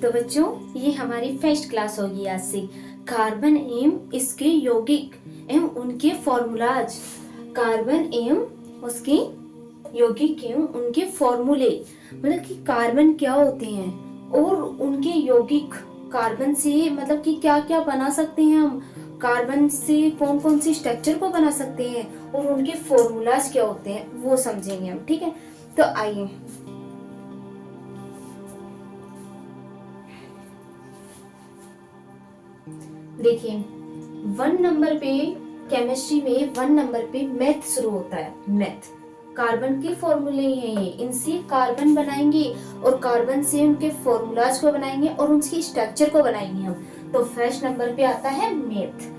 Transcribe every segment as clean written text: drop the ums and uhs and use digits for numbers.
तो बच्चों, ये हमारी फर्स्ट क्लास होगी आज से। कार्बन एवं इसके यौगिक एवं उनके फॉर्मूलाज, कार्बन एवं उसके यौगिक एवं उनके फॉर्मूले, मतलब कि कार्बन क्या होते हैं और उनके यौगिक, कार्बन से मतलब कि क्या क्या बना सकते हैं हम, कार्बन से कौन कौन सी स्ट्रक्चर को बना सकते हैं और उनके फॉर्मूलाज क्या होते हैं वो समझेंगे हम। ठीक है, तो आइए। देखिए, 1 नंबर पे केमिस्ट्री में 1 नंबर पे मैथ शुरू होता है। मैथ, कार्बन के फॉर्मूले हैं ये, इनसे कार्बन बनाएंगे और कार्बन से उनके फॉर्मूलाज को बनाएंगे और उनकी स्ट्रक्चर को बनाएंगे हम। तो फर्स्ट नंबर पे आता है मैथ,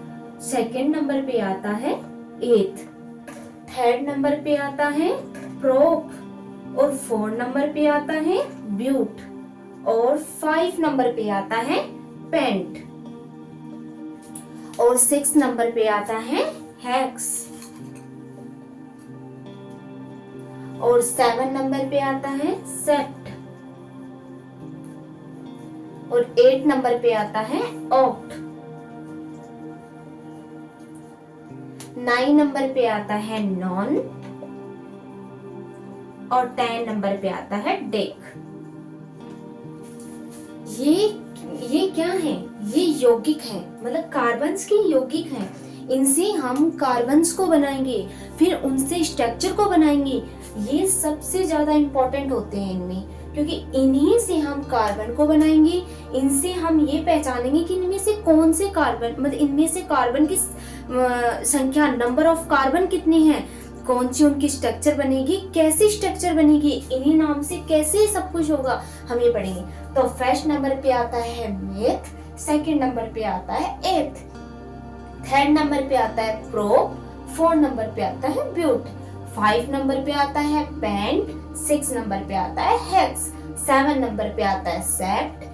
सेकंड नंबर पे आता है एथ, थर्ड नंबर पे आता है प्रोप और 4 नंबर पे आता है ब्यूट और 5 नंबर पे आता है पेंट और 6 नंबर पे आता है हेक्स और 7 नंबर पे आता है सेप्ट और 8 नंबर पे आता है ऑक्ट, 9 नंबर पे आता है नॉन और 10 नंबर पे आता है डेक। ये क्या है? ये यौगिक है, मतलब कार्बन्स के यौगिक हैं। इनसे हम कार्बन्स को बनाएंगे, फिर उनसे स्ट्रक्चर को बनाएंगे। ये सबसे ज्यादा इंपॉर्टेंट होते हैं इनमें, क्योंकि इन्हीं से हम कार्बन को बनाएंगे। इनसे हम ये पहचानेंगे कि इनमें से कौन से कार्बन, मतलब इनमें से कार्बन की संख्या, नंबर ऑफ कार्बन कितने हैं, कौन सी उनकी स्ट्रक्चर बनेगी, कैसी स्ट्रक्चर बनेगी, इन्हीं नाम से कैसे सब कुछ होगा, हम ये पढ़ेंगे। तो फर्स्ट नंबर पे आता है मैथ, सेकंड नंबर पे आता है एथ, थर्ड नंबर पे आता है प्रोप, 4 नंबर पे आता है ब्यूट, 5 नंबर पे आता है पेंट, 6 नंबर पे आता है हेक्स, 7 नंबर पे आता है सेप्ट,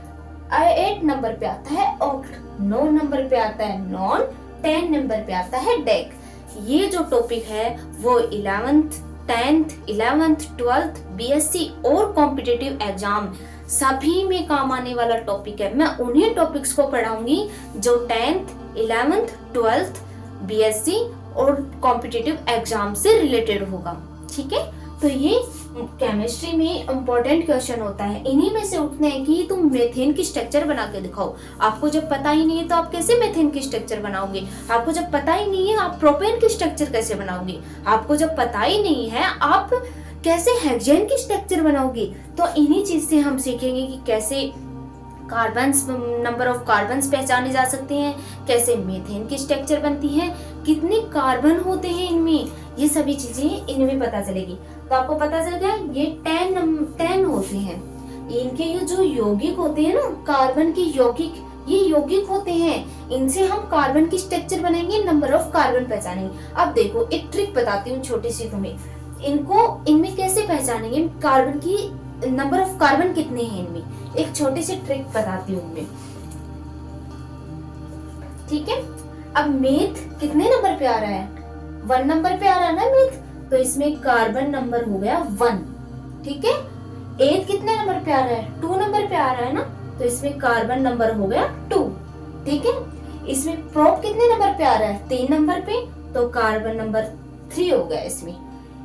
8 नंबर पे आता है ऑक्ट, 9 नंबर पे आता है नॉन, 10 नंबर पे आता है डेक। ये जो टॉपिक है वो 11th, 10th, 11th, 12th, BSc और कॉम्पिटिटिव एग्जाम सभी में काम आने वाला टॉपिक है। मैं उन्हीं टॉपिक्स को पढ़ाऊंगी जो 10th, 11th, 12th, बीएससी और कॉम्पिटिटिव एग्जाम से रिलेटेड होगा। ठीक है, तो ये केमिस्ट्री में इम्पोर्टेंट क्वेश्चन होता है। इन्हीं में से उठने हैं कि तुम मेथेन की स्ट्रक्चर बना के दिखाओ। आपको जब पता ही नहीं है तो आप कैसे मेथेन की स्ट्रक्चर बनाओगे? आपको जब पता ही नहीं है आप प्रोपेन की स्ट्रक्चर कैसे बनाओगे? आपको जब पता ही नहीं है आप कैसे हेक्सेन की स्ट्रक्चर बनाओगे? तो इन्हीं चीज से हम सीखेंगे कि कैसे कार्बन्स, नंबर ऑफ कार्बन्स पहचाने जा सकते हैं, कैसे मीथेन की स्ट्रक्चर बनती है, कितने कार्बन होते हैं इनमें, ये सभी चीजें इनमें पता चलेगी। तो आपको पता चल गया ये 10 होते हैं। इनके ये जो यौगिक होते हैं ना, कार्बन के यौगिक, ये यौगिक होते हैं। इनसे हम कार्बन की स्ट्रक्चर बनाएंगे, नंबर ऑफ कार्बन पहचानेंगे। अब देखो एक ट्रिक बताती हूँ छोटी सी तुम्हें, इनमें कैसे पहचानेंगे कार्बन की, नंबर ऑफ कार्बन कितने हैं इनमें, एक छोटी सी ट्रिक बताती हूँ मैं। ठीक है, अब मेथ कितने नंबर पे आ रहा है? 1 नंबर पे आ रहा है ना मेथ, तो इसमें कार्बन नंबर हो गया 1। ठीक है, एथ कितने नंबर पे आ रहा है? 2 नंबर पे आ रहा है ना, तो इसमें कार्बन नंबर हो गया 2। ठीक है, इसमें प्रोप कितने नंबर पे आ रहा है? 3 नंबर पे, तो कार्बन नंबर 3 हो गया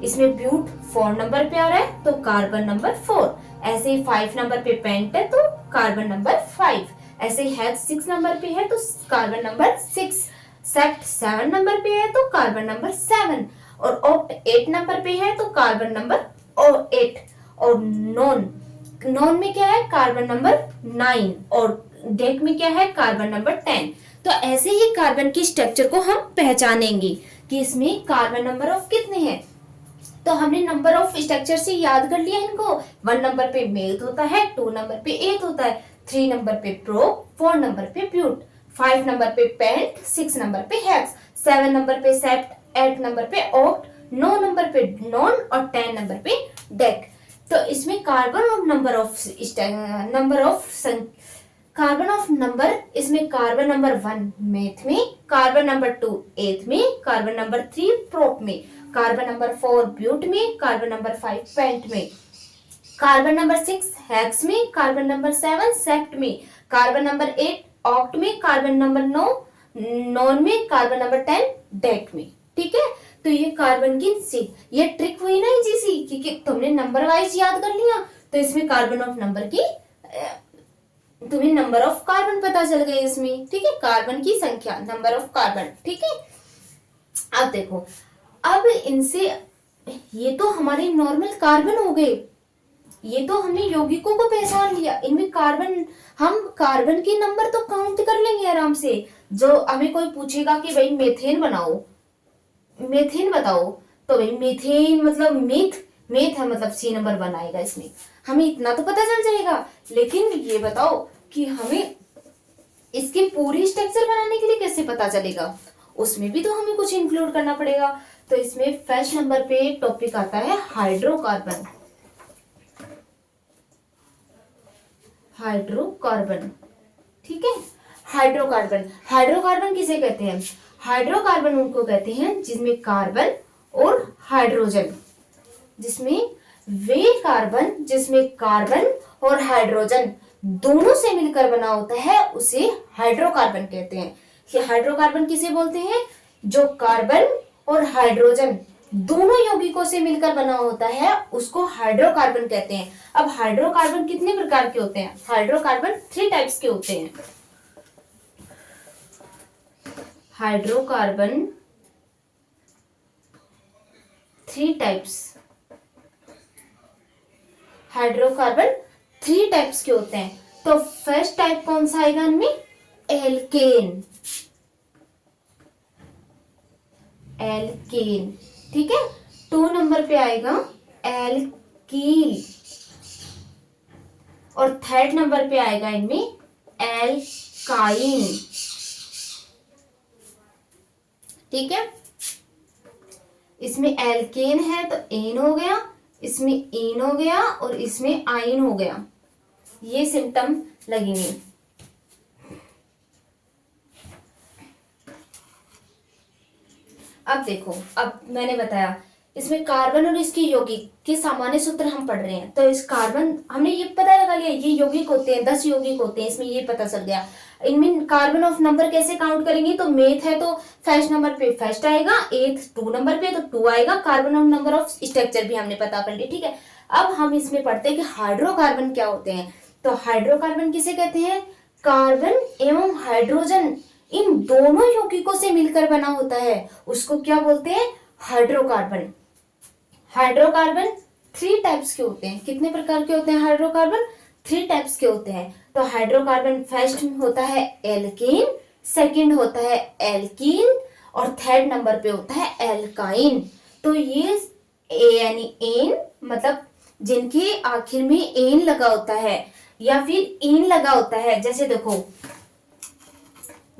इसमें ब्यूट 4 नंबर पे आ रहा है तो कार्बन नंबर 4। ऐसे ही 5 नंबर पे पेंट है तो कार्बन नंबर 5। ऐसे ही हेक्स 6 नंबर पे है तो कार्बन नंबर 6। सेप्ट 7 नंबर पे है तो कार्बन नंबर 7 और ऑक्ट 8 नंबर पे है तो कार्बन नंबर 8 और नॉन में क्या है? कार्बन नंबर 9 और डेक में क्या है? Carbon number 10। तो ऐसे ही कार्बन की स्ट्रक्चर को हम पहचानेंगे कि इसमें कार्बन नंबर ऑफ कितने हैं। तो हमने नंबर ऑफ स्ट्रक्चर से याद कर लिया इनको। 1 नंबर पे मेथ होता है, 2 नंबर पे एथ होता है, 3 नंबर पे प्रोप, 4 नंबर पे ब्यूट, 5 नंबर पे पेंट, 6 नंबर पे हेक्स, 7 नंबर पे सेप्ट, 8 नंबर पे ऑक्ट, 9 नंबर पे नॉन और 10 नंबर पे डेक। तो इसमें कार्बन और कार्बन ऑफ नंबर, इसमें कार्बन नंबर 1 मेथ में, कार्बन नंबर 2 एथ में, कार्बन नंबर 3 प्रोप में, कार्बन नंबर 4 ब्यूट में, कार्बन नंबर 5 पेंट में। कार्बन नंबर 6 हेक्स में, कार्बन नंबर 7 सेप्ट में, कार्बन नंबर 8 ऑक्ट में, कार्बन नंबर 9 नॉन में, कार्बन नंबर 10 डेट में। ठीक है, तो ये कार्बन की ये ट्रिक हुई ना इजी सी, क्योंकि तुमने नंबर वाइज याद कर लिया, तो इसमें कार्बन ऑफ नंबर की तुम्हें नंबर ऑफ कार्बन पता चल गए इसमें। ठीक है, कार्बन की संख्या, नंबर ऑफ कार्बन। ठीक है, अब देखो, अब इनसे ये तो हमारे नॉर्मल कार्बन हो गए, ये तो हमने यौगिकों को पहचान लिया, इनमें कार्बन, हम कार्बन के नंबर तो काउंट कर लेंगे आराम से। जो हमें कोई पूछेगा कि भाई मेथेन बनाओ, मेथेन बताओ, तो भाई मेथेन मतलब मेथ है, मतलब सी नंबर 1 आएगा इसमें, हमें इतना तो पता चल जाएगा। लेकिन ये बताओ कि हमें इसके पूरी स्ट्रक्चर बनाने के लिए कैसे पता चलेगा, उसमें भी तो हमें कुछ इंक्लूड करना पड़ेगा। तो इसमें फर्स्ट नंबर पे टॉपिक आता है हाइड्रोकार्बन। हाइड्रोकार्बन, ठीक है, हाइड्रोकार्बन, हाइड्रोकार्बन किसे कहते हैं? हाइड्रोकार्बन उनको कहते हैं जिसमें कार्बन और हाइड्रोजन, जिसमें वे कार्बन जिसमें कार्बन और हाइड्रोजन दोनों से मिलकर बना होता है, उसे हाइड्रोकार्बन कहते हैं। ये हाइड्रोकार्बन किसे बोलते हैं? जो कार्बन और हाइड्रोजन दोनों यौगिकों से मिलकर बना होता है, उसको हाइड्रोकार्बन कहते हैं। अब हाइड्रोकार्बन कितने प्रकार के होते हैं? हाइड्रोकार्बन 3 टाइप्स के होते हैं। हाइड्रोकार्बन 3 टाइप्स, हाइड्रोकार्बन 3 टाइप्स के होते हैं। तो फर्स्ट टाइप कौन सा आएगा इनमें? एल्केन, एल्केन, ठीक है। 2 नंबर पे आएगा एल्कील, और थर्ड नंबर पे आएगा इनमें एल्काइन, ठीक है। इसमें एल्केन है तो एन हो गया, इसमें एन हो गया, और इसमें आइन हो गया। ये सिम्टम लगेंगे। अब देखो, अब मैंने बताया इसमें कार्बन और इसके यौगिक के सामान्य सूत्र हम पढ़ रहे हैं। तो इस कार्बन हमने ये पता लगा लिया, ये यौगिक होते हैं, 10 यौगिक होते हैं, इसमें ये पता चल गया। इनमें कार्बन ऑफ नंबर कैसे काउंट करेंगे? तो मेथ है तो फर्स्ट नंबर पे फर्स्ट आएगा, एथ 2 नंबर पे तो 2 आएगा। Carbon of number of structure भी हमने पता कर लिया, ठीक है। अब हम इसमें पढ़ते हैं कि हाइड्रोकार्बन क्या होते हैं। तो हाइड्रोकार्बन किसे कहते हैं? कार्बन एवं हाइड्रोजन इन दोनों यौगिकों से मिलकर बना होता है, उसको क्या बोलते हैं? हाइड्रोकार्बन। हाइड्रोकार्बन 3 टाइप्स के होते हैं। कितने प्रकार के होते हैं हाइड्रोकार्बन? 3 टाइप्स के होते हैं। तो हाइड्रोकार्बन फर्स्ट होता है एल्केन, सेकंड होता है एल्कीन, और थर्ड नंबर पे होता है एल्काइन। तो ये यानी एन, मतलब जिनके आखिर में एन लगा होता है या फिर इन लगा होता है, जैसे देखो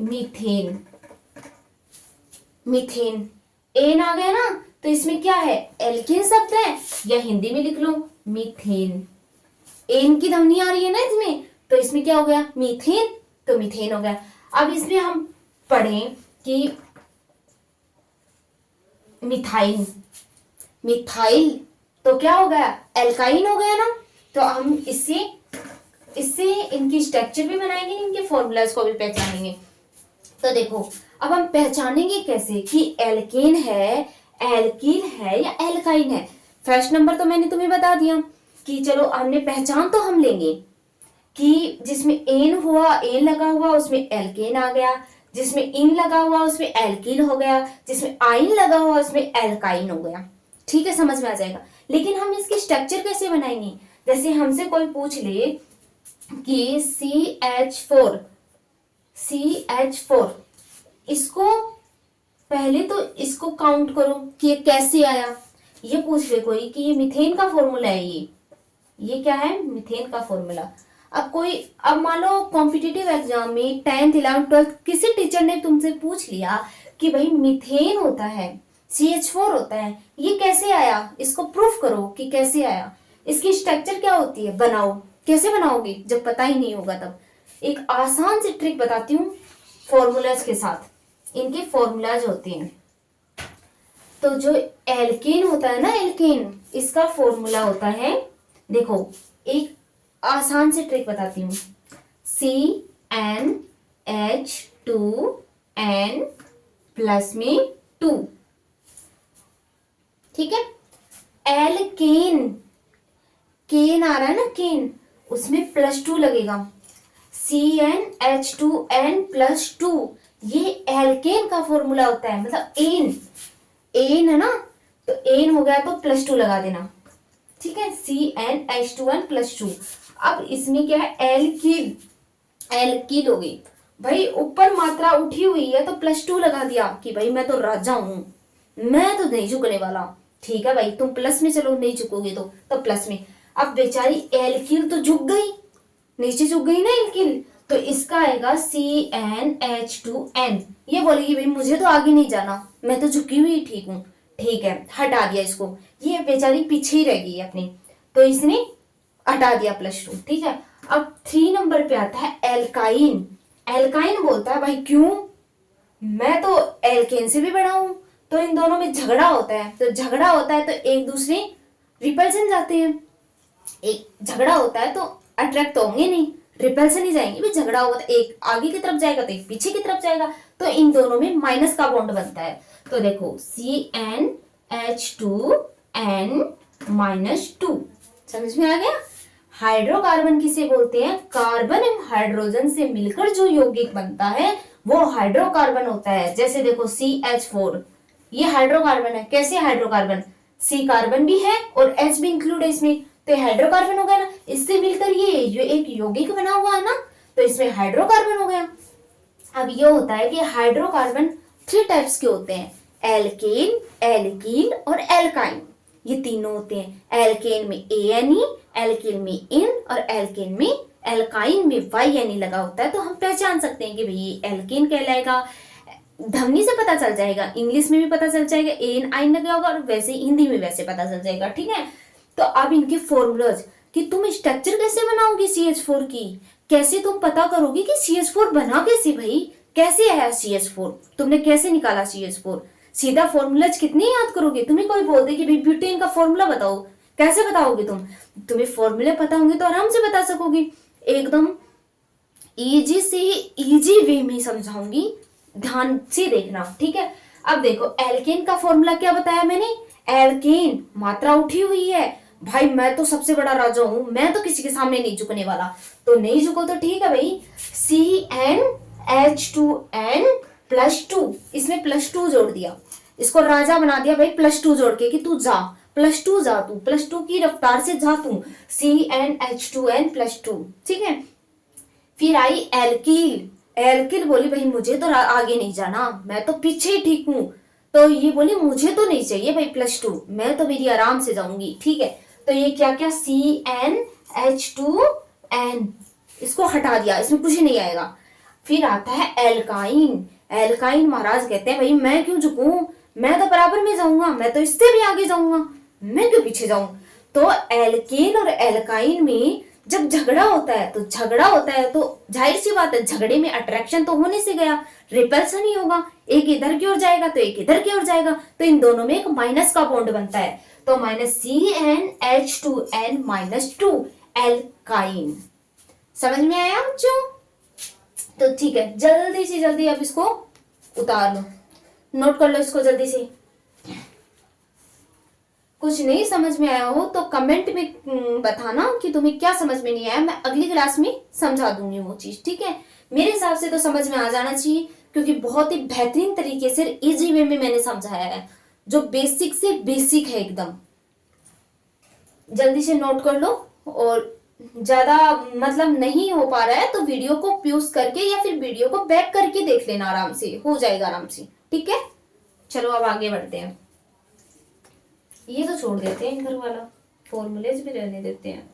मीथेन, मीथेन एन आ गया ना, तो इसमें क्या है? एल्केन शब्द है, या हिंदी में लिख लो मीथेन। एन की ध्वनि आ रही है ना इसमें, तो इसमें क्या हो गया? मीथेन, तो मीथेन हो गया। अब इसमें हम पढ़ें कि मिथाइल, मिथाइल तो क्या हो गया? एल्काइन हो गया ना। तो हम इससे इनकी स्ट्रक्चर भी बनाएंगे, इनके फॉर्मूलाज को भी पहचानेंगे। तो देखो, अब हम पहचानेंगे कैसे कि एल्केन है, एल्कील है या एल्काइन है। फर्स्ट नंबर तो मैंने तुम्हें बता दिया कि चलो हमने पहचान तो हम लेंगे कि जिसमें एन हुआ, एन लगा हुआ, उसमें एल्केन आ गया, जिसमें इन लगा हुआ उसमें एल्कील हो गया, जिसमें आइन लगा हुआ उसमें एल्काइन हो गया। ठीक है, समझ में आ जाएगा। लेकिन हम इसकी स्ट्रक्चर कैसे बनाएंगे? जैसे हमसे कोई पूछ ले कि CH4, CH4, इसको पहले तो इसको काउंट करो कि ये कैसे आया। ये पूछ ले कोई कि ये मीथेन का फॉर्मूला है, ये क्या है? मीथेन का फॉर्मूला। अब मान लो कॉम्पिटिटिव एग्जाम में 10th 11th 12th किसी टीचर ने तुमसे पूछ लिया कि भाई मीथेन होता है, CH4 होता है, ये कैसे आया? इसको प्रूफ करो कि कैसे आया, इसकी स्ट्रक्चर क्या होती है, बनाओ। कैसे बनाओगे जब पता ही नहीं होगा? तब एक आसान सी ट्रिक बताती हूँ फॉर्मूलाज के साथ। इनके फॉर्मूलाज होते हैं, तो जो एल्केन होता है ना, एल्केन, इसका फॉर्मूला होता है देखो एक आसान से ट्रिक बताती हूँ। CnH2n प्लस में 2, ठीक है। एल्केन, केन आ रहा है ना, केन, उसमें +2 लगेगा। CnH2n प्लस 2, ये एल्केन का फॉर्मूला होता है, मतलब एन, एन है ना, तो एन हो गया तो +2 लगा देना, ठीक है। CnH2n plus 2। अब इसमें क्या है, एल्किल, एल्किल हो गई भाई, ऊपर मात्रा उठी हुई है तो +2 लगा दिया कि भाई मैं तो राजा हूं, मैं तो नहीं झुकने वाला, ठीक है भाई, तुम प्लस में चलो, नहीं झुकोगे तो प्लस में। अब बेचारी एल्किल तो झुक गई, नीचे झुक गई ना एल्किल, तो इसका आएगा CnH2n। ये बोलेगी भाई मुझे तो आगे नहीं जाना, मैं तो झुकी हुई ठीक हूँ, ठीक है, हटा दिया इसको, ये बेचारी पीछे ही रह गई अपनी, तो इसने हटा दिया +2, ठीक है। अब 3 नंबर पे आता है एल्काइन। एल्काइन बोलता है भाई क्यों, मैं तो एल्केन से भी बड़ा हूं, तो इन दोनों में झगड़ा होता है, तो झगड़ा होता है तो एक दूसरे रिपल्सन जाते हैं, एक झगड़ा होता है तो अट्रैक्ट तो होंगे नहीं, रिपल्सन ही जाएंगे, भी झगड़ा होगा तो एक आगे की तरफ जाएगा तो एक पीछे की तरफ जाएगा, तो इन दोनों में माइनस का बॉन्ड बनता है। तो देखो CnH2n-2, समझ में आ गया। हाइड्रोकार्बन किसे बोलते हैं, कार्बन एवं हाइड्रोजन से मिलकर जो यौगिक बनता है वो हाइड्रोकार्बन होता है। जैसे देखो CH4, ये हाइड्रोकार्बन है, कैसे हाइड्रोकार्बन, C कार्बन भी है और H भी इंक्लूड है इसमें, तो ये हाइड्रोकार्बन हो गया ना, इससे मिलकर ये जो एक यौगिक बना हुआ है ना, तो इसमें हाइड्रोकार्बन हो गया। अब ये होता है कि हाइड्रोकार्बन 3 टाइप्स के होते हैं, एल्केन, एल्कीन और एल्काइन, ये तीनों होते हैं। एल्केन में ANE, एल्कीन में इन और एल्केन में एल्काइन में YNE लगा होता है, तो हम पहचान सकते हैं कि भाई ये एल्केन कहलाएगा। ध्वनि से पता चल जाएगा, इंग्लिश में भी पता चल जाएगा, एन आइन लगा होगा, और वैसे हिंदी में वैसे पता चल जाएगा, ठीक है। तो अब इनके फॉर्मूलाज कि तुम स्ट्रक्चर कैसे बनाओगी CH4 की, कैसे तुम पता करोगे कि CH4 बना कैसे, भाई कैसे आया CH4, तुमने कैसे निकाला CH4, सीधा फॉर्मूलाज कितने याद करोगे। तुम्हें कोई बोल दे कि भाई ब्यूटेन का फॉर्मूला बताओ, कैसे बताओगे तुम, तुम्हें फॉर्मूले पता होंगे तो आराम से बता सकोगे, एकदम इजी से इजी वे में समझाऊंगी, ध्यान से देखना, ठीक है। अब देखो एल्केन का फॉर्मूला क्या बताया मैंने, एल्केन मात्रा उठी हुई है, भाई मैं तो सबसे बड़ा राजा हूं, मैं तो किसी के सामने नहीं झुकने वाला, तो नहीं झुको तो ठीक है भाई, CnH2n प्लस 2, इसमें +2 जोड़ दिया, इसको राजा बना दिया भाई +2 जोड़ के कि तू जा, +2 जा, तू +2 की रफ्तार से जा तू, CnH2n प्लस 2, ठीक है। फिर आई एल्किल, एल्किल बोली भाई मुझे तो आगे नहीं जाना, मैं तो पीछे ही ठीक हूँ, तो ये बोली मुझे तो नहीं चाहिए भाई +2, मैं तो मेरी आराम से जाऊंगी, ठीक है। तो ये क्या क्या CnH2n, इसको हटा दिया, इसमें कुछ नहीं आएगा। फिर आता है एल्काइन, एल्काइन महाराज कहते हैं भाई मैं क्यों झुकूं, मैं तो बराबर में जाऊंगा, मैं तो इससे भी आगे जाऊंगा, मैं क्यों पीछे जाऊं। तो एल्केन और एल्काइन में जब झगड़ा होता है तो जाहिर सी बात है झगड़े में अट्रैक्शन तो होने से गया, रिपल्सन ही होगा, एक इधर की ओर जाएगा तो एक इधर की ओर जाएगा, तो इन दोनों में एक माइनस का बॉन्ड बनता है, तो -CnH2n-2 एल्काइन। समझ में आया बच्चों, तो ठीक है, जल्दी से जल्दी अब इसको उतार लो, नोट कर लो इसको जल्दी से। कुछ नहीं समझ में आया हो तो कमेंट में बताना कि तुम्हें क्या समझ में नहीं आया, मैं अगली क्लास में समझा दूंगी वो चीज, ठीक है। मेरे हिसाब से तो समझ में आ जाना चाहिए, क्योंकि बहुत ही बेहतरीन तरीके से इजी वे में मैंने समझाया है, जो बेसिक से बेसिक है एकदम। जल्दी से नोट कर लो, और ज्यादा मतलब नहीं हो पा रहा है तो वीडियो को पॉज करके या फिर वीडियो को बैक करके देख लेना, आराम से हो जाएगा आराम से, ठीक है। चलो अब आगे बढ़ते हैं, ये तो छोड़ देते हैं, घर वाला फॉर्मूलेज भी रहने देते हैं,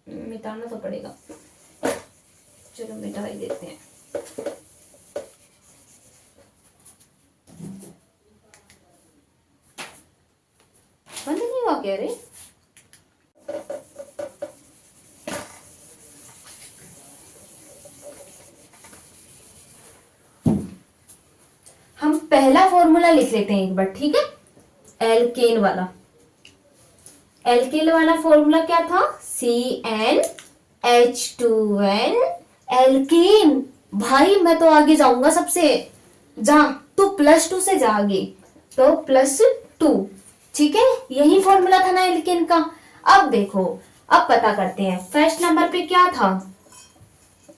मिटाना तो पड़ेगा, चलो मिटा ही देते हैं। बंद नहीं हुआ क्या रे, हम पहला फॉर्मूला लिख लेते हैं एक बार, ठीक है, एल्केन वाला। एल्केन वाला फॉर्मूला क्या था, CnH2n, एल्केन। भाई मैं तो आगे जाऊंगा सबसे, जा तू +2 से जा आगे, तो +2, ठीक है, यही फॉर्मूला था ना एल्केन का। अब देखो, अब पता करते हैं फर्स्ट नंबर पे क्या था,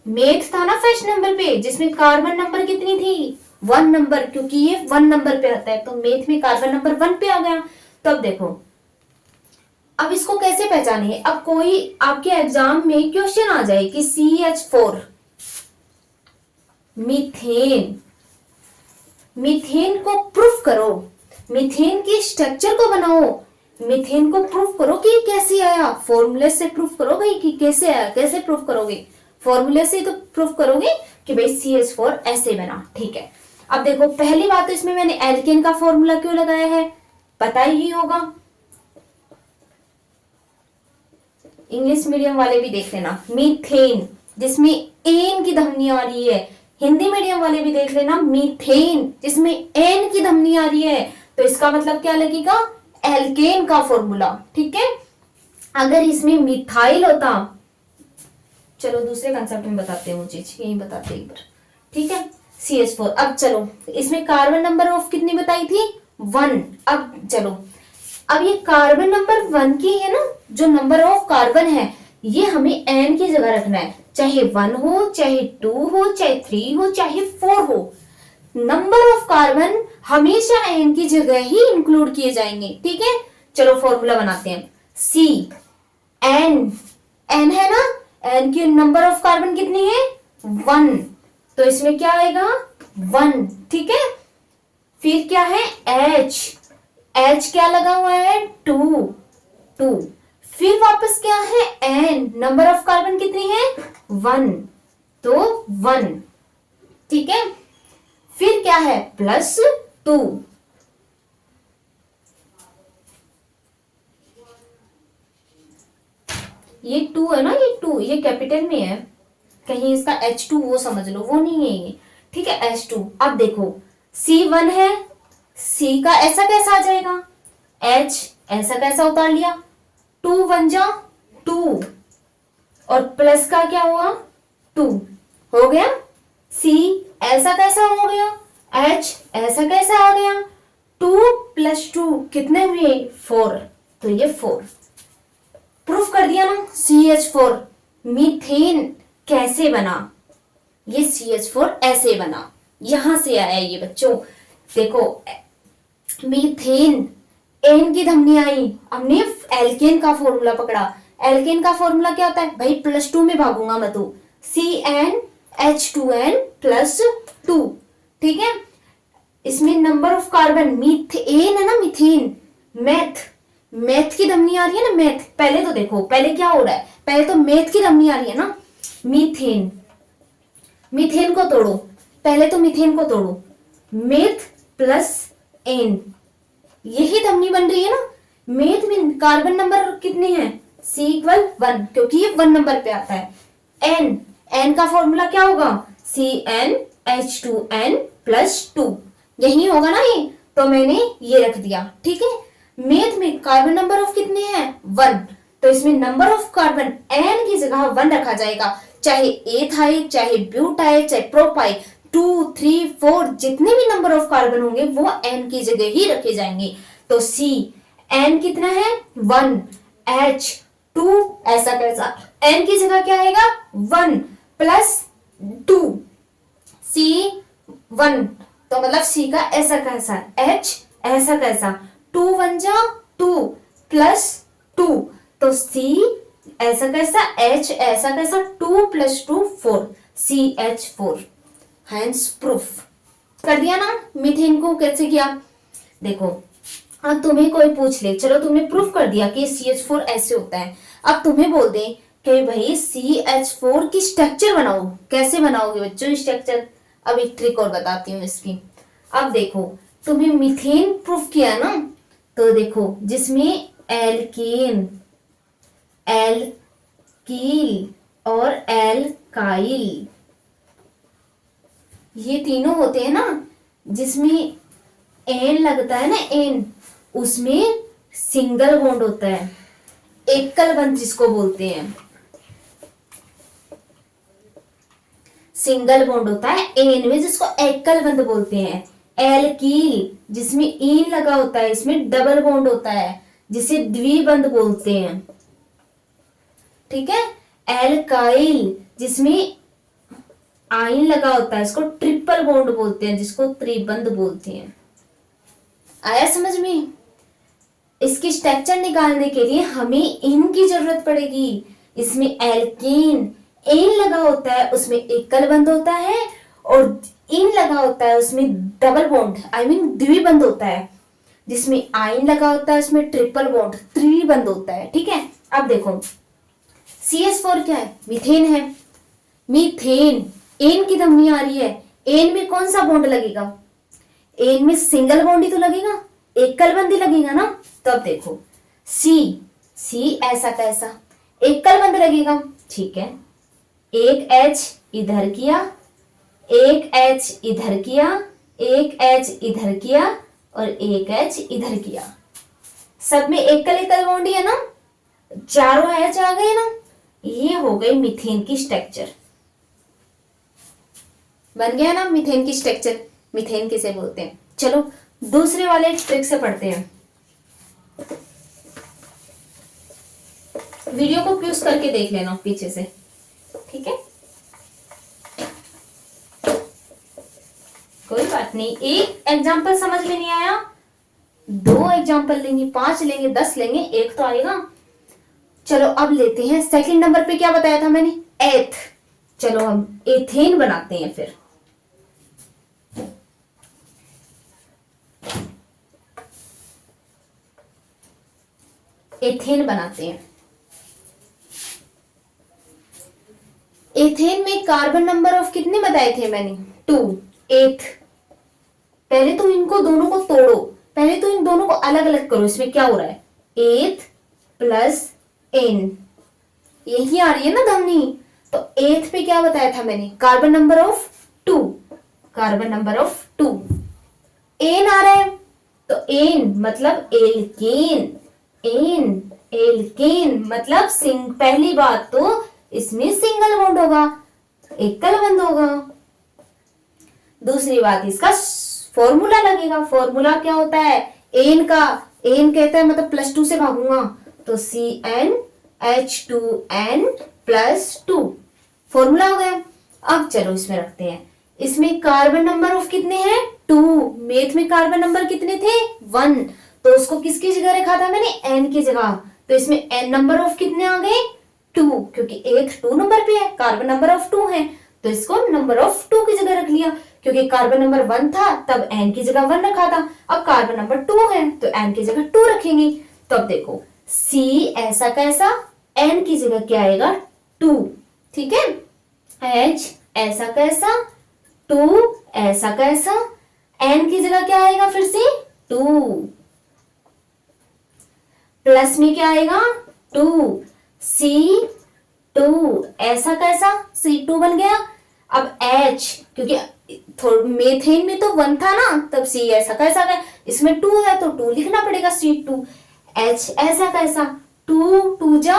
मेथ था ना फर्स्ट नंबर पे, जिसमें कार्बन नंबर कितनी थी, 1 नंबर, क्योंकि ये 1 नंबर पे आता है, तो मेथ में कार्बन नंबर 1 पे आ गया। तो अब देखो, अब इसको कैसे पहचाने, अब कोई आपके एग्जाम में क्वेश्चन आ जाए कि CH4 मीथेन, मीथेन को प्रूफ करो, मीथेन की स्ट्रक्चर को बनाओ, मीथेन को प्रूफ करो कि कैसे आया, फॉर्मूले से प्रूफ करो भाई कि कैसे आया, कैसे प्रूफ करोगे, फॉर्मूले से तो प्रूफ करोगे कि भाई CH4 ऐसे बना, ठीक है। अब देखो, पहली बात तो इसमें मैंने एल्केन का फॉर्मूला क्यों लगाया है, पता ही होगा, इंग्लिश मीडियम वाले भी देख लेना, मीथेन जिसमें एन की ध्वनि आ रही है, हिंदी मीडियम वाले भी देख लेना, मीथेन जिसमें एन की ध्वनि आ रही है, तो इसका मतलब क्या लगेगा, एल्केन का फॉर्मूला, ठीक है। अगर इसमें मिथाइल होता, चलो दूसरे कंसेप्ट में बताते हैं वो चीज, यही बताते हैं एक बार, ठीक है। CH4, अब चलो इसमें कार्बन नंबर ऑफ कितनी बताई थी, 1। अब चलो, अब ये कार्बन नंबर 1 की है ना, जो नंबर ऑफ कार्बन है, ये हमें n की जगह रखना है, चाहे 1 हो, चाहे 2 हो, चाहे 3 हो, चाहे 4 हो, नंबर ऑफ कार्बन हमेशा n की जगह ही इंक्लूड किए जाएंगे, ठीक है। चलो फॉर्मूला बनाते हैं, n है ना, n की नंबर ऑफ कार्बन कितनी है, 1, तो इसमें क्या आएगा, 1, ठीक है। फिर क्या है, H क्या लगा हुआ है, 2, फिर वापस क्या है, N, नंबर ऑफ कार्बन कितनी है, 1, तो 1, ठीक है। फिर क्या है, +2, ये 2 है ना, ये 2 ये कैपिटल में है, कहीं इसका H2 वो समझ लो, वो नहीं है ये, ठीक है, H2। अब देखो C1 है, C का ऐसा कैसा आ जाएगा, H ऐसा कैसा उतार लिया, 2 1 जा 2, और प्लस का क्या हुआ, 2 हो गया, C ऐसा कैसा हो गया, H ऐसा कैसा आ गया, 2 + 2 कितने हुए, 4, तो ये 4 प्रूफ कर दिया ना। CH4 मीथेन कैसे बना, ये CH4 ऐसे बना, यहां से आया ये बच्चों, देखो मीथेन एन की ध्वनि आई, हमने एल्केन का फॉर्मूला पकड़ा, एल्केन का फॉर्मूला क्या होता है भाई, +2 में भागूंगा मैं तो, CnH2n +2, ठीक है। इसमें नंबर ऑफ कार्बन, मीथेन है ना, मीथेन, मैथ की ध्वनि आ रही है ना, मैथ, पहले तो देखो पहले क्या हो रहा है, पहले तो मैथ की ध्वनि आ रही है ना, मीथेन को तोड़ो, पहले तो मीथेन को तोड़ो, मेथ +n, यही ध्वनि बन रही है ना। मेथ में कार्बन नंबर कितने हैं, C = 1, क्योंकि ये 1 नंबर पे आता है। n का फॉर्मूला क्या होगा, CnH2n +2, यही होगा ना ये, तो मैंने ये रख दिया, ठीक है। मेथ में कार्बन नंबर ऑफ कितने हैं, 1, तो इसमें नंबर ऑफ कार्बन n की जगह 1 रखा जाएगा, चाहे एथ आए, चाहे ब्यूट आए, चाहे प्रोप आए, 2 3 4 जितने भी नंबर ऑफ कार्बन होंगे वो n की जगह ही रखे जाएंगे। तो C n कितना है, 1, H 2 ऐसा कैसा, n की जगह क्या आएगा, 1 +2, C 1, तो मतलब C का ऐसा कैसा, H ऐसा कैसा, 2 1 जा 2 +2, तो C ऐसा कैसा, H ऐसा कैसा, 2 + 2 4, CH4, हैंस प्रूफ कर दिया ना। मीथेन को कैसे किया, देखो अब तुम्हें कोई पूछ ले, चलो तुमने प्रूफ कर दिया कि CH4 ऐसे होता है, अब तुम्हें बोल दे कि भाई CH4 की स्ट्रक्चर बनाओ, कैसे बनाओगे बच्चों स्ट्रक्चर, अब एक ट्रिक और बताती हूँ इसकी। अब देखो तुम्हें मीथेन प्रूफ किया ना, तो देखो जिसमें एल्केन, एल्कील और एल्काइल ये तीनों होते हैं ना, जिसमें एन लगता है ना, एन उसमें सिंगल बॉन्ड होता है, एकल बंध जिसको बोलते हैं, सिंगल बॉन्ड होता है एन में जिसको एकल बंध बोलते हैं। एल्कील जिसमें ईन लगा होता है इसमें डबल बॉन्ड होता है जिसे द्विबंध बोलते हैं। ठीक है। एल्काइल जिसमें आइन लगा होता है इसको ट्रिपल बॉन्ड बोलते हैं जिसको त्रिबंध बोलते हैं। आया समझ में? इसकी स्ट्रक्चर निकालने के लिए हमें इन की जरूरत पड़ेगी। इसमें एल्केन एन लगा होता है उसमें एकल बंध होता है और इन लगा होता है उसमें डबल बॉन्ड आई मीन द्विबंध होता है। जिसमें आइन लगा होता है उसमें ट्रिपल बॉन्ड त्रिबंध होता है। ठीक है। अब देखो CH4 क्या है? मीथेन है। मीथेन एन की धमनी आ रही है, एन में कौन सा बॉन्ड लगेगा? एन में सिंगल बॉन्ड ही तो लगेगा, एकल बंध ही लगेगा ना। तब देखो सी ऐसा कैसा एकल बंध लगेगा। ठीक है। एक H इधर किया, एक H इधर किया, एक H इधर किया और एक H इधर किया। सब में एकल एकल बॉन्ड ही है ना, चारों H आ गए ना। ये हो गई मीथेन की स्ट्रक्चर। बन गया ना मीथेन की स्ट्रक्चर। मीथेन किसे बोलते हैं? चलो दूसरे वाले ट्रिक से पढ़ते हैं। वीडियो को पॉज करके देख लेना पीछे से। ठीक है। कोई बात नहीं, एक एग्जाम्पल समझ में नहीं आया, 2 एग्जाम्पल लेंगे, 5 लेंगे, 10 लेंगे, एक तो आएगा। चलो अब लेते हैं सेकंड नंबर पे। क्या बताया था मैंने? एथ। चलो हम एथेन बनाते हैं फिर। एथेन बनाते हैं। एथेन में कार्बन नंबर ऑफ कितने बताए थे मैंने? 2। एथ। पहले तो इनको दोनों को तोड़ो, पहले तो इन दोनों को अलग अलग करो। इसमें क्या हो रहा है? एथ प्लस एन, यही आ रही है ना धमनी। तो एथ पे क्या बताया था मैंने? Carbon number of 2। Carbon number of 2। एन आ रहा है तो एन मतलब एल्केन। एन एल्केन मतलब पहली बात तो इसमें सिंगल बॉन्ड होगा, एकल बंध होगा। दूसरी बात इसका फॉर्मूला लगेगा। फॉर्मूला क्या होता है? एन का, एन कहता है मतलब +2 से भागूंगा तो CnH2n+2 फॉर्मूला हो गया। अब चलो इसमें रखते हैं। इसमें कार्बन नंबर ऑफ कितने हैं? 2। मेथ में कार्बन नंबर कितने थे? 1। तो उसको किसकी जगह रखा था मैंने? n की जगह। तो इसमें n नंबर ऑफ कितने आ गए? 2, क्योंकि एक 2 नंबर पे है, कार्बन नंबर ऑफ 2 है तो इसको नंबर ऑफ 2 की जगह रख लिया। क्योंकि कार्बन नंबर 1 था तब n की जगह 1 रखा था, अब कार्बन नंबर 2 है तो n की जगह 2 रखेंगे। तो अब देखो C ऐसा कैसा, n की जगह क्या आएगा? 2। ठीक है। H ऐसा कैसा, 2 ऐसा कैसा, n की जगह क्या आएगा फिर से? 2। प्लस में क्या आएगा? 2। C2 ऐसा कैसा, C2 बन गया। अब H, क्योंकि मेथेन में तो 1 था ना तब C ऐसा कैसा गया, इसमें 2 है तो 2 लिखना पड़ेगा C2। H ऐसा कैसा, 2 2 जा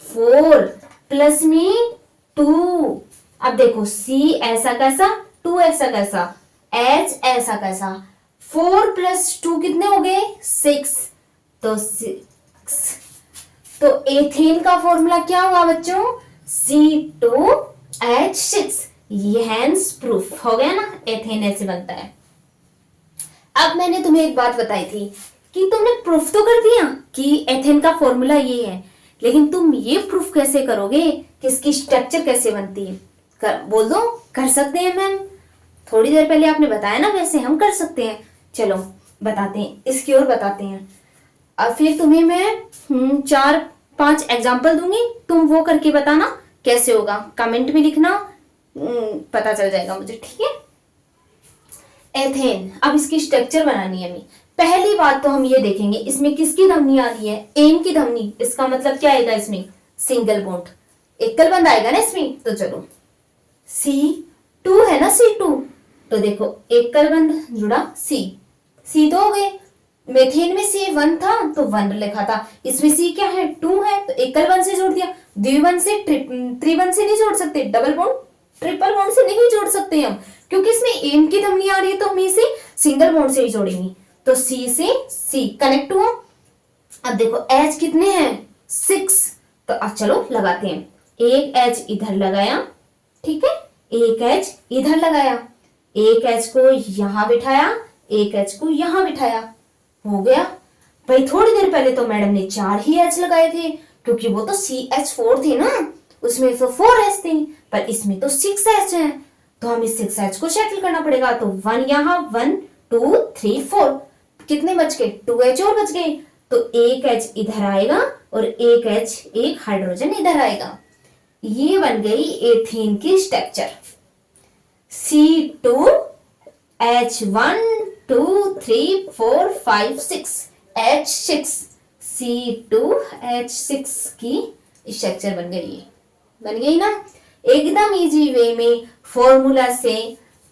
4 प्लस में 2। अब देखो C ऐसा कैसा, 2 ऐसा कैसा, H ऐसा कैसा, 4 + 2 कितने हो गए? 6। तो 6। तो एथेन का फॉर्मूला क्या हुआ बच्चों? C2H6। ये हैंस प्रूफ हो गया ना, एथेन ऐसे बनता है। अब मैंने तुम्हें एक बात बताई थी कि तुमने प्रूफ तो कर दिया कि एथेन का फॉर्मूला ये है, लेकिन तुम ये प्रूफ कैसे करोगे कि इसकी स्ट्रक्चर कैसे बनती है? बोल दो। कर सकते हैं मैम, थोड़ी देर पहले आपने बताया ना, वैसे हम कर सकते हैं। चलो बताते हैं, इसकी ओर बताते हैं। अब फिर तुम्हें मैं 4-5 एग्जाम्पल दूंगी, तुम वो करके बताना कैसे होगा, कमेंट में लिखना, पता चल जाएगा मुझे। ठीक है। एथेन, अब इसकी स्ट्रक्चर बनानी है हमें। पहली बात तो हम ये देखेंगे इसमें किसकी धमनी आ रही है? एन की धमनी। इसका मतलब क्या आएगा इसमें? सिंगल बॉन्ड, एकल बंध आएगा ना इसमें। तो चलो C2 है ना, C2, तो देखो एकल बंध जुड़ा C तो हो गए। मेथेन में सी वन था तो वन लिखा था, इसमें सी क्या है, टू है, तो एकल वन से जोड़ दिया। द्विवन से त्रिवन से नहीं जोड़ सकते, डबल बॉन्ड ट्रिपल बॉन्ड से नहीं जोड़ सकते हम, क्योंकि इसमें एन की धमनी आ रही है, तो हम इसे सिंगल बॉन्ड से ही जोड़ेंगे। तो सी से सी कनेक्ट हुआ। अब देखो एच कितने हैं, 6, तो अब चलो लगाते हैं। एक एच इधर लगाया, ठीक है, एक एच इधर लगाया, एक एच को यहां बिठाया, एक एच को यहां बिठाया, हो गया। भाई थोड़ी देर पहले तो मैडम ने 4 ही एच लगाए थे, क्योंकि वो तो CH4 थे ना, उसमें तो 4 एच थे, पर इसमें तो 6 एच है, तो हमें 6 एच को सेटल करना पड़ेगा। तो 1 यहाँ, 1 2 3 4, कितने बच गए, 2 एच और बच गए, तो एक एच इधर आएगा और एक एच, एक हाइड्रोजन इधर आएगा। ये बन गई एथेन की structure, C2 H1 2 3 4 5 6 H6, C2 H6 की स्ट्रक्चर बन गई, बन गई ना। एकदम इजी वे में फॉर्मूला से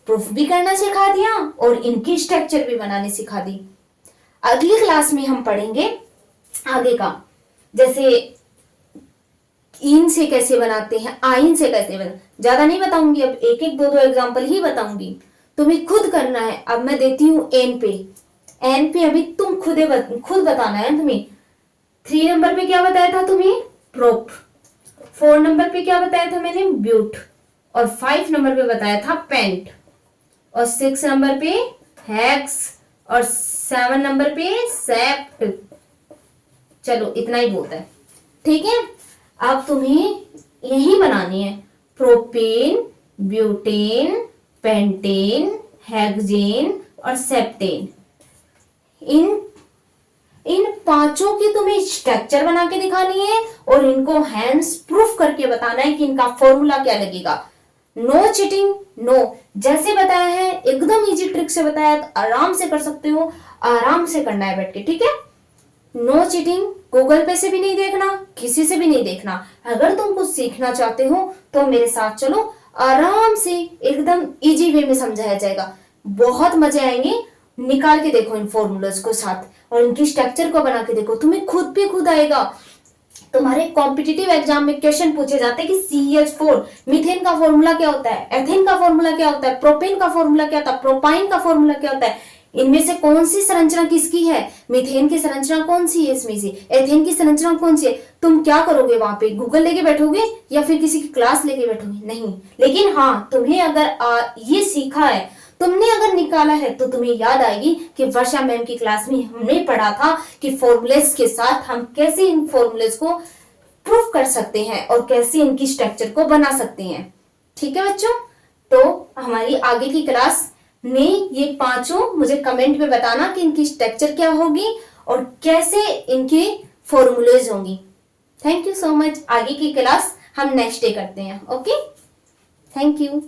प्रूफ भी करना सिखा दिया और इनकी स्ट्रक्चर भी बनाने सिखा दी। अगली क्लास में हम पढ़ेंगे आगे का, जैसे इन से कैसे बनाते हैं, आइन से कैसे ज्यादा नहीं बताऊंगी, अब एक एक दो दो एग्जांपल ही बताऊंगी, तुम्हें खुद करना है। अब मैं देती हूँ एन पे, एन पे अभी तुम खुद बताना है तुम्हें। 3 नंबर पे क्या बताया था तुम्हें, प्रोप, 4 नंबर पे क्या बताया था मैंने, ब्यूट, और 5 नंबर पे बताया था पेंट, और 6 नंबर पे हेक्स, और 7 नंबर पे सेप्ट। चलो इतना ही बहुत है, ठीक है। अब तुम्हें यही बनानी है, प्रोपेन, ब्यूटेन, पेंटेन, हेक्सेन और सेप्टेन। इन पांचों की तुम्हें स्ट्रक्चर बना के दिखानी है और इनको हैंड्स प्रूफ करके बताना है कि इनका फॉर्मूला क्या लगेगा। नो चीटिंग, नो, जैसे बताया है एकदम इजी ट्रिक से बताया, तो आराम से कर सकते हो, आराम से करना है बैठ के, ठीक है। नो चीटिंग, गूगल पे से भी नहीं देखना, किसी से भी नहीं देखना। अगर तुम कुछ सीखना चाहते हो तो मेरे साथ चलो, आराम से एकदम इजी वे में समझाया जाएगा, बहुत मजे आएंगे। निकाल के देखो इन फॉर्मूलाज को साथ और इनकी स्ट्रक्चर को बना के देखो, तुम्हें खुद पे खुद आएगा। तुम्हारे कॉम्पिटिटिव एग्जाम में क्वेश्चन पूछे जाते हैं कि CH4 मीथेन का फॉर्मूला क्या होता है, एथेन का फॉर्मूला क्या होता है, प्रोपेन का फॉर्मूला क्या होता है, प्रोपाइन का फॉर्मूला क्या होता है, इनमें से कौन सी संरचना किसकी है, मीथेन की संरचना कौन सी है, इसमें से एथेन की संरचना कौन सी है। तुम क्या करोगे वहां पे, गूगल लेके बैठोगे या फिर किसी की क्लास लेके बैठोगे, नहीं। लेकिन हाँ, तुम्हें अगर ये सीखा है, तुमने अगर निकाला है, तो तुम्हें याद आएगी कि वर्षा मैम की क्लास में हमने पढ़ा था कि फॉर्मूलेस के साथ हम कैसे इन फॉर्मूलेस को प्रूफ कर सकते हैं और कैसे इनकी स्ट्रक्चर को बना सकते हैं। ठीक है बच्चों, तो हमारी आगे की क्लास में ये पांचों मुझे कमेंट में बताना कि इनकी स्ट्रक्चर क्या होगी और कैसे इनके फॉर्मूलेज होंगी। Thank you so much. आगे की क्लास हम नेक्स्ट डे करते हैं। Okay, thank you.